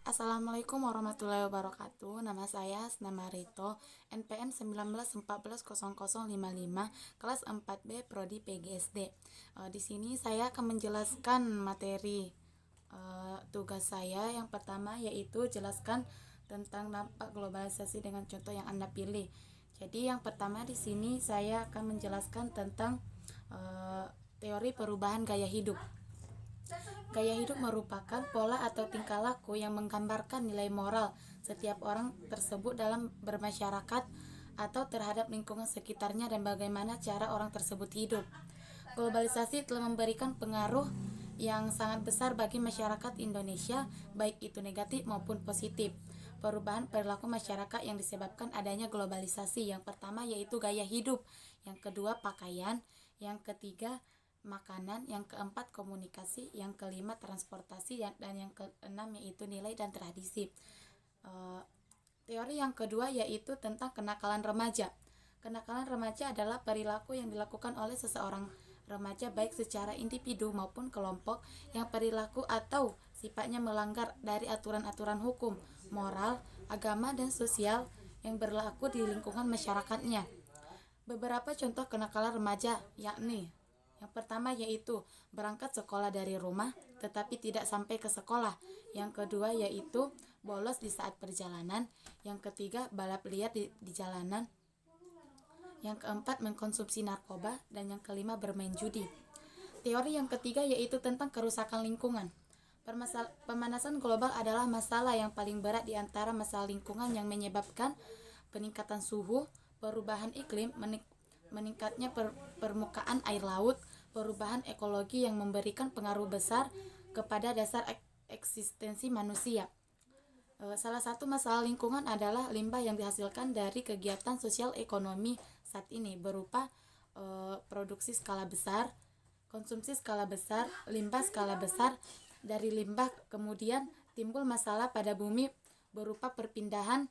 Assalamualaikum warahmatullahi wabarakatuh. Nama saya Asna Marito, NPM 19140055, kelas 4B Prodi PGSD. Di sini saya akan menjelaskan materi tugas saya. Yang pertama yaitu jelaskan tentang dampak globalisasi dengan contoh yang Anda pilih. Jadi yang pertama di sini saya akan menjelaskan tentang teori perubahan gaya hidup. Gaya hidup merupakan pola atau tingkah laku yang menggambarkan nilai moral setiap orang tersebut dalam bermasyarakat atau terhadap lingkungan sekitarnya dan bagaimana cara orang tersebut hidup. Globalisasi telah memberikan pengaruh yang sangat besar bagi masyarakat Indonesia, baik itu negatif maupun positif. Perubahan perilaku masyarakat yang disebabkan adanya globalisasi. Yang pertama yaitu gaya hidup, yang kedua pakaian, yang ketiga makanan, yang keempat komunikasi, yang kelima transportasi, dan yang keenam yaitu nilai dan tradisi. Teori yang kedua yaitu tentang kenakalan remaja. Kenakalan remaja adalah perilaku yang dilakukan oleh seseorang remaja baik secara individu maupun kelompok yang perilaku atau sifatnya melanggar dari aturan-aturan hukum, moral, agama, dan sosial yang berlaku di lingkungan masyarakatnya. Beberapa contoh kenakalan remaja yakni yang pertama yaitu berangkat sekolah dari rumah tetapi tidak sampai ke sekolah. Yang kedua yaitu bolos di saat perjalanan. Yang ketiga balap liar di jalanan. Yang keempat mengkonsumsi narkoba. Dan yang kelima bermain judi. Teori yang ketiga yaitu tentang kerusakan lingkungan. Pemanasan global adalah masalah yang paling berat di antara masalah lingkungan yang menyebabkan peningkatan suhu, perubahan iklim, meningkatnya permukaan air laut, perubahan ekologi yang memberikan pengaruh besar kepada dasar eksistensi manusia. Salah satu masalah lingkungan adalah limbah yang dihasilkan dari kegiatan sosial ekonomi saat ini berupa produksi skala besar, konsumsi skala besar, limbah skala besar. Dari limbah kemudian timbul masalah pada bumi berupa perpindahan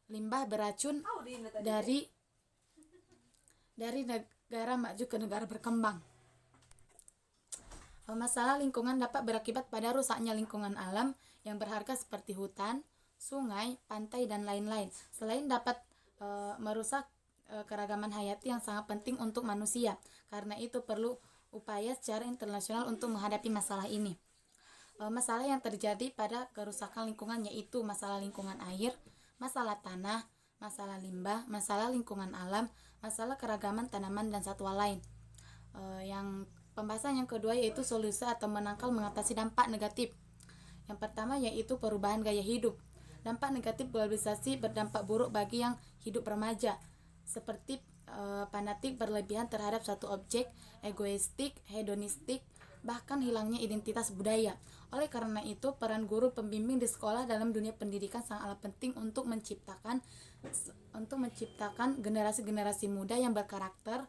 limbah beracun dari negara maju ke negara berkembang. Masalah lingkungan dapat berakibat pada rusaknya lingkungan alam yang berharga seperti hutan, sungai, pantai, dan lain-lain. Selain dapat merusak keragaman hayati yang sangat penting untuk manusia. Karena itu perlu upaya secara internasional untuk menghadapi masalah ini. Masalah yang terjadi pada kerusakan lingkungan yaitu masalah lingkungan air, masalah tanah, masalah limbah, masalah lingkungan alam, masalah keragaman tanaman dan satwa lain. Yang pembahasan yang kedua yaitu solusi atau menangkal mengatasi dampak negatif. Yang pertama yaitu perubahan gaya hidup. Dampak negatif globalisasi berdampak buruk bagi yang hidup remaja, seperti fanatik berlebihan terhadap satu objek, egoistik, hedonistik, bahkan hilangnya identitas budaya. Oleh karena itu, peran guru pembimbing di sekolah dalam dunia pendidikan sangatlah penting untuk menciptakan generasi-generasi muda yang berkarakter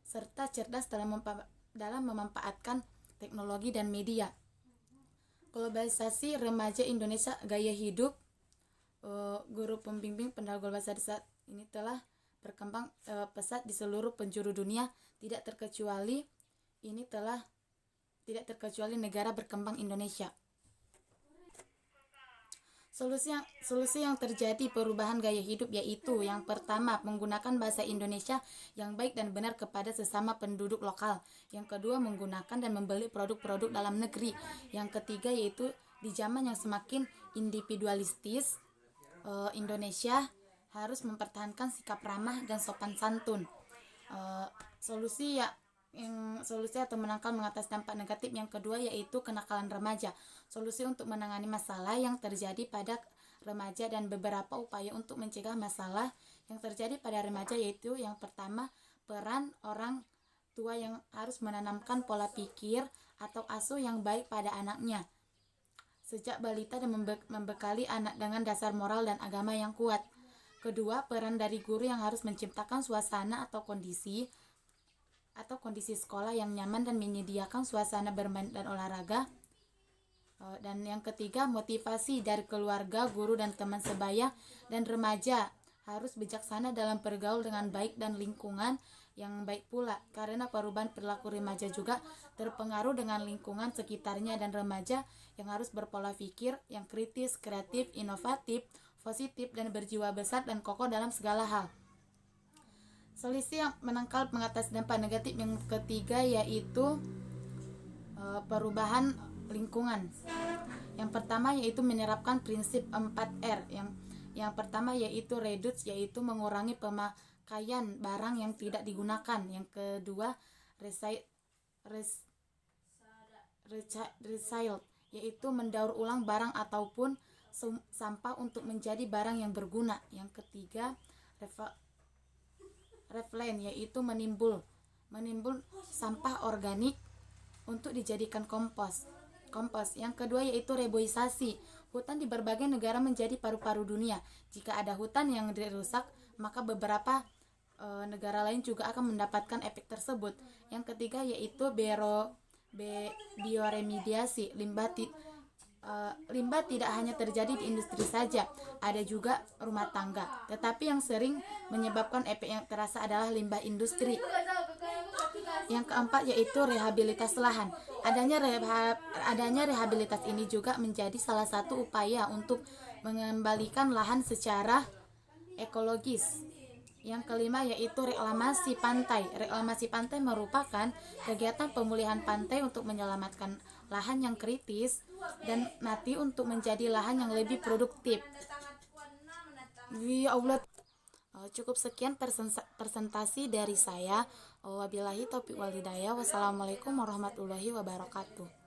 serta cerdas dalam memanfaatkan teknologi dan media. Globalisasi remaja Indonesia gaya hidup. Guru pembimbing pendapat globalisasi saat ini telah berkembang pesat di seluruh penjuru dunia, tidak terkecuali negara berkembang Indonesia. Solusi yang terjadi perubahan gaya hidup yaitu yang pertama menggunakan bahasa Indonesia yang baik dan benar kepada sesama penduduk lokal. Yang kedua menggunakan dan membeli produk-produk dalam negeri. Yang ketiga yaitu di zaman yang semakin individualistis, Indonesia harus mempertahankan sikap ramah dan sopan santun. Solusi atau menangkal mengatasi dampak negatif yang kedua yaitu kenakalan remaja. Solusi untuk menangani masalah yang terjadi pada remaja dan beberapa upaya untuk mencegah masalah yang terjadi pada remaja yaitu yang pertama peran orang tua yang harus menanamkan pola pikir atau asuh yang baik pada anaknya sejak balita dan membekali anak dengan dasar moral dan agama yang kuat. Kedua, peran dari guru yang harus menciptakan suasana atau kondisi sekolah yang nyaman dan menyediakan suasana bermain dan olahraga. Dan yang ketiga, motivasi dari keluarga, guru, dan teman sebaya dan remaja harus bijaksana dalam bergaul dengan baik dan lingkungan yang baik pula, karena perubahan perilaku remaja juga terpengaruh dengan lingkungan sekitarnya, dan remaja yang harus berpola pikir yang kritis, kreatif, inovatif, positif, dan berjiwa besar dan kokoh dalam segala hal. Solusi yang menangkal mengatasi dampak negatif yang ketiga yaitu perubahan lingkungan. Yang pertama yaitu menerapkan prinsip 4R. Yang pertama yaitu reduce, yaitu mengurangi pemakaian barang yang tidak digunakan. Yang kedua recycle, yaitu mendaur ulang barang ataupun sampah untuk menjadi barang yang berguna. Yang ketiga replant, yaitu menimbul sampah organik untuk dijadikan kompos. Yang kedua yaitu reboisasi. Hutan di berbagai negara menjadi paru-paru dunia. Jika ada hutan yang dirusak, maka beberapa negara lain juga akan mendapatkan efek tersebut. Yang ketiga yaitu bioremediasi. Limbah tidak hanya terjadi di industri saja, ada juga rumah tangga. Tetapi yang sering menyebabkan efek yang terasa adalah limbah industri. Yang keempat yaitu rehabilitas lahan. Adanya rehabilitas ini juga menjadi salah satu upaya untuk mengembalikan lahan secara ekologis. Yang kelima yaitu reklamasi pantai. Reklamasi pantai merupakan kegiatan pemulihan pantai untuk menyelamatkan lahan yang kritis dan mati untuk menjadi lahan yang lebih produktif. Ya Allah. Cukup sekian presentasi dari saya. Wabillahi taufiq wal hidayah. Wassalamualaikum warahmatullahi wabarakatuh.